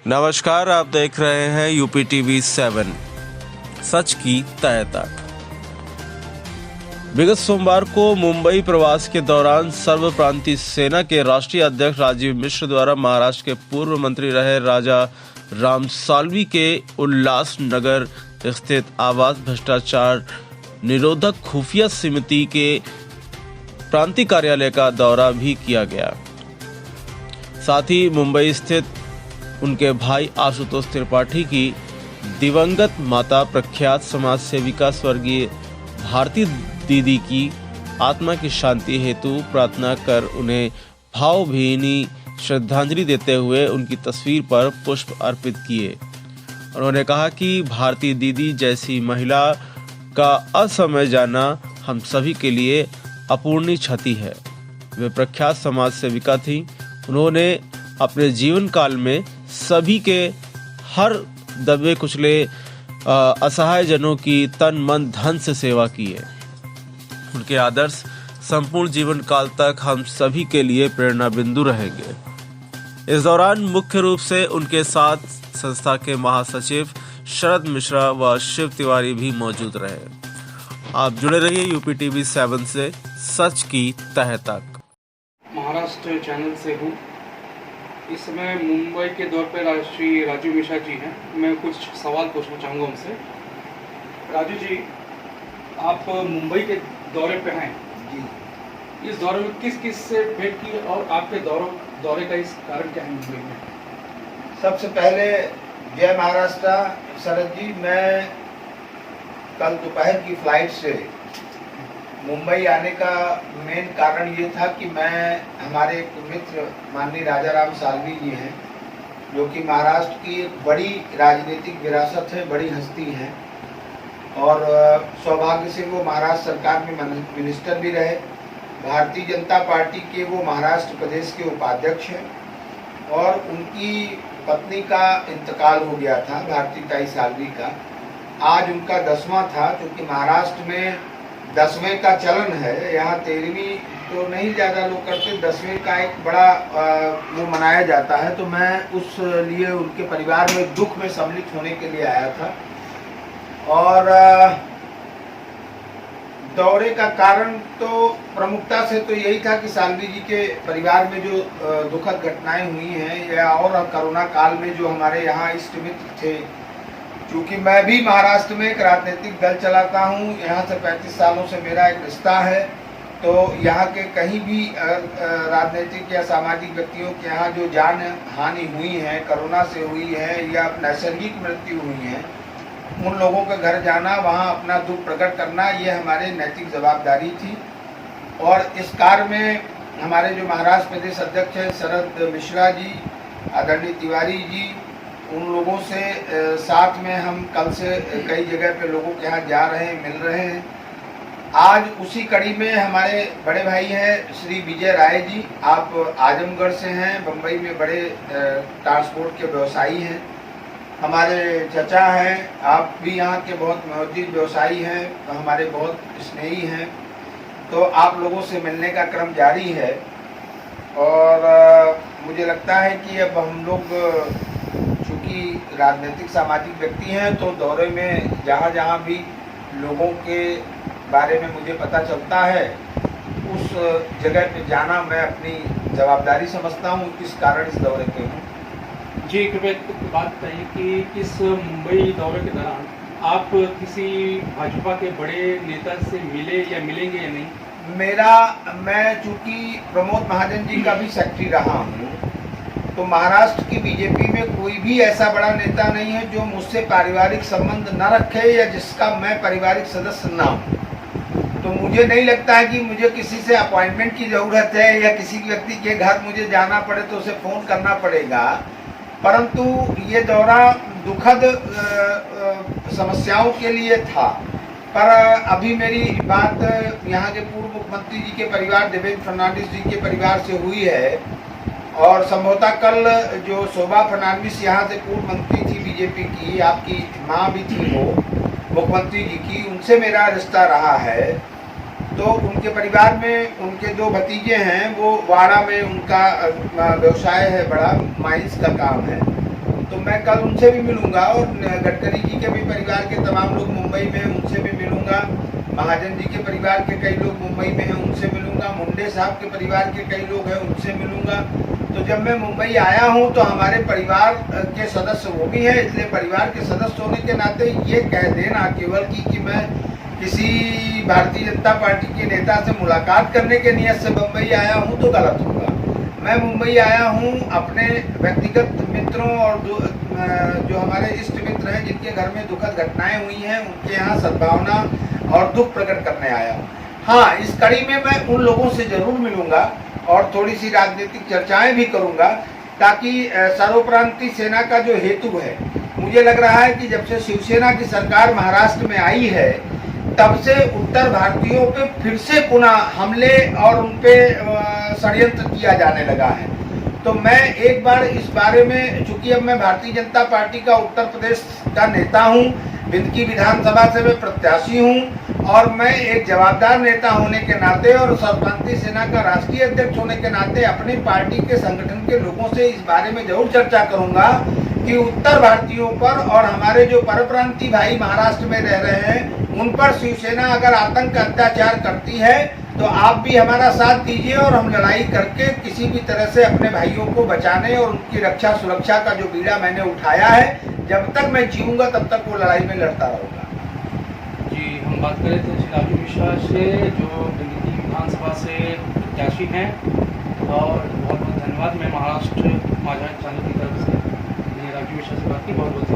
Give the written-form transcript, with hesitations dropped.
नमस्कार, आप देख रहे हैं यूपी टीवी 7 सच की तह तक। विगत सोमवार को मुंबई प्रवास के दौरान सर्वक्रांति सेना के राष्ट्रीय अध्यक्ष राजीव मिश्र द्वारा महाराष्ट्र के पूर्व मंत्री रहे राजा राम साल्वी के उल्लास नगर स्थित आवास भ्रष्टाचार निरोधक खुफिया समिति के प्रांतीय कार्यालय का दौरा भी किया गया। साथ ही मुंबई स्थित उनके भाई आशुतोष त्रिपाठी की दिवंगत माता प्रख्यात समाज सेविका स्वर्गीय भारती दीदी की आत्मा की शांति हेतु प्रार्थना कर उन्हें भावभीनी श्रद्धांजलि देते हुए उनकी तस्वीर पर पुष्प अर्पित किए। उन्होंने कहा कि भारती दीदी जैसी महिला का असमय जाना हम सभी के लिए अपूर्णीय क्षति है। वे प्रख्यात समाज सेविका थीं। उन्होंने अपने जीवन काल में सभी के हर दबे कुचले असहाय जनों की तन मन धन से सेवा की है। उनके आदर्श संपूर्ण जीवन काल तक हम सभी के लिए प्रेरणा बिंदु रहेंगे। इस दौरान मुख्य रूप से उनके साथ संस्था के महासचिव शरद मिश्रा व शिव तिवारी भी मौजूद रहे। आप जुड़े रहिए यूपी टीवी 7 से सच की तह तक। महाराष्ट्र चैनल से हूँ। इस समय मुंबई के दौर पर श्री राजीव मिश्रा जी हैं। मैं कुछ सवाल पूछना चाहूँगा उनसे। राजू जी, आप मुंबई के दौरे पे हैं जी। इस दौरे में किस किस से भेंट की और आपके दौरे का इस कारण क्या है मुंबई में? सबसे पहले जय महाराष्ट्र। शरद जी, मैं कल दोपहर की फ्लाइट से मुंबई आने का मेन कारण ये था कि मैं हमारे एक मित्र माननीय राजा राम साल्वी जी हैं, जो कि महाराष्ट्र की एक बड़ी राजनीतिक विरासत है, बड़ी हस्ती है और सौभाग्य से वो महाराष्ट्र सरकार में मिनिस्टर भी रहे। भारतीय जनता पार्टी के वो महाराष्ट्र प्रदेश के उपाध्यक्ष हैं और उनकी पत्नी का इंतकाल हो गया था, भारती ताई साल्वी का। आज उनका 10वां था, क्योंकि महाराष्ट्र में 10वें का चलन है। यहाँ 13वीं तो नहीं ज़्यादा लोग करते, 10वें का एक बड़ा वो मनाया जाता है। तो मैं उस लिए उनके परिवार में दुख में सम्मिलित होने के लिए आया था। और दौरे का कारण तो प्रमुखता से तो यही था कि साल्वी जी के परिवार में जो दुखद घटनाएं हुई हैं, या और कोरोना काल में जो हमारे यहाँ इष्ट मित्र थे। क्योंकि मैं भी महाराष्ट्र में एक राजनीतिक दल चलाता हूँ, यहाँ से 35 सालों से मेरा एक रिश्ता है। तो यहाँ के कहीं भी राजनीतिक या सामाजिक व्यक्तियों के यहाँ जो जान हानि हुई है, कोरोना से हुई है या नैसर्गिक मृत्यु हुई है, उन लोगों के घर जाना, वहाँ अपना दुख प्रकट करना, ये हमारे नैतिक जवाबदारी थी। और इस कार्य में हमारे जो महाराष्ट्र प्रदेश अध्यक्ष हैं शरद मिश्रा जी, आदरणीय तिवारी जी, उन लोगों से साथ में हम कल से कई जगह पे लोगों के यहाँ जा रहे हैं, मिल रहे हैं। आज उसी कड़ी में हमारे बड़े भाई हैं श्री विजय राय जी, आप आजमगढ़ से हैं, बम्बई में बड़े ट्रांसपोर्ट के व्यवसायी हैं। हमारे चचा हैं, आप भी यहाँ के बहुत मौजूद व्यवसायी हैं, हमारे बहुत स्नेही हैं। तो आप लोगों से मिलने का क्रम जारी है और मुझे लगता है कि अब हम लोग चूँकि राजनीतिक सामाजिक व्यक्ति हैं, तो दौरे में जहाँ जहाँ भी लोगों के बारे में मुझे पता चलता है, उस जगह पे जाना मैं अपनी जवाबदारी समझता हूँ। इस कारण इस दौरे पे हूँ। जी, कृपया एक बात बताइए कि इस मुंबई दौरे के दौरान आप किसी भाजपा के बड़े नेता से मिले या मिलेंगे या नहीं? मैं चूँकि प्रमोद महाजन जी का भी सेक्रेटरी रहा हूँ, तो महाराष्ट्र की बीजेपी में कोई भी ऐसा बड़ा नेता नहीं है जो मुझसे पारिवारिक संबंध न रखे या जिसका मैं पारिवारिक सदस्य ना हूँ। तो मुझे नहीं लगता है कि मुझे किसी से अपॉइंटमेंट की ज़रूरत है या किसी व्यक्ति के घर मुझे जाना पड़े तो उसे फ़ोन करना पड़ेगा। परंतु ये दौरा दुखद समस्याओं के लिए था। पर अभी मेरी बात यहाँ के पूर्व मुख्यमंत्री जी के परिवार देवेंद्र फडणवीस जी के परिवार से हुई है और संभवतः कल जो शोभा फडणवीस यहाँ से पूर्व मंत्री थी बीजेपी की, आपकी माँ भी थी वो मुख्यमंत्री जी की, उनसे मेरा रिश्ता रहा है। तो उनके परिवार में उनके 2 भतीजे हैं, वो वाड़ा में उनका व्यवसाय है, बड़ा माइंस का काम है। तो मैं कल उनसे भी मिलूंगा और गडकरी जी के भी परिवार के तमाम लोग मुंबई में हैं, उनसे भी मिलूंगा। महाजन जी के परिवार के कई लोग मुंबई में हैं, उनसे मिलूंगा। मुंडे साहब के परिवार के कई लोग हैं, उनसे मिलूंगा। तो जब मैं मुंबई आया हूं तो हमारे परिवार के सदस्य वो भी हैं, इसलिए परिवार के सदस्य होने के नाते ये कह देना केवल कि मैं किसी भारतीय जनता पार्टी के नेता से मुलाकात करने के नियत से मुंबई आया हूं तो गलत होगा। मैं मुंबई आया हूं अपने व्यक्तिगत मित्रों और जो हमारे इष्ट मित्र हैं जिनके घर में दुखद घटनाएं हुई हैं उनके यहाँ सद्भावना और दुख प्रकट करने आया हूं। हाँ, इस कड़ी में मैं उन लोगों से जरूर मिलूंगा और थोड़ी सी राजनीतिक चर्चाएं भी करूंगा, ताकि सर्वक्रांति सेना का जो हेतु है, मुझे लग रहा है कि जब से शिवसेना की सरकार महाराष्ट्र में आई है तब से उत्तर भारतीयों पे फिर से पुनः हमले और उन पे षड्यंत्र किया जाने लगा है। तो मैं एक बार इस बारे में, चूंकि अब मैं भारतीय जनता पार्टी का उत्तर प्रदेश का नेता हूं, बिंदकी विधानसभा से मैं प्रत्याशी हूं और मैं एक जवाबदार नेता होने के नाते और सर्वक्रांति सेना का राष्ट्रीय अध्यक्ष होने के नाते अपनी पार्टी के संगठन के लोगों से इस बारे में जरूर चर्चा करूंगा कि उत्तर भारतीयों पर और हमारे जो परप्रांतीय भाई महाराष्ट्र में रह रहे हैं उन पर शिवसेना अगर आतंक अत्याचार करती है तो आप भी हमारा साथ दीजिए और हम लड़ाई करके किसी भी तरह से अपने भाइयों को बचाने और उनकी रक्षा सुरक्षा का जो बीड़ा मैंने उठाया है, जब तक मैं जीऊंगा तब तक वो लड़ाई में लड़ता रहूंगा। जी, हम बात कर रहे थे श्री राजू मिश्रा से, जो बिंदकी विधानसभा से प्रत्याशी हैं, और बहुत बहुत धन्यवाद। मैं महाराष्ट्र माझा चैनल की तरफ से राजू मिश्रा से बात की, बहुत बहुत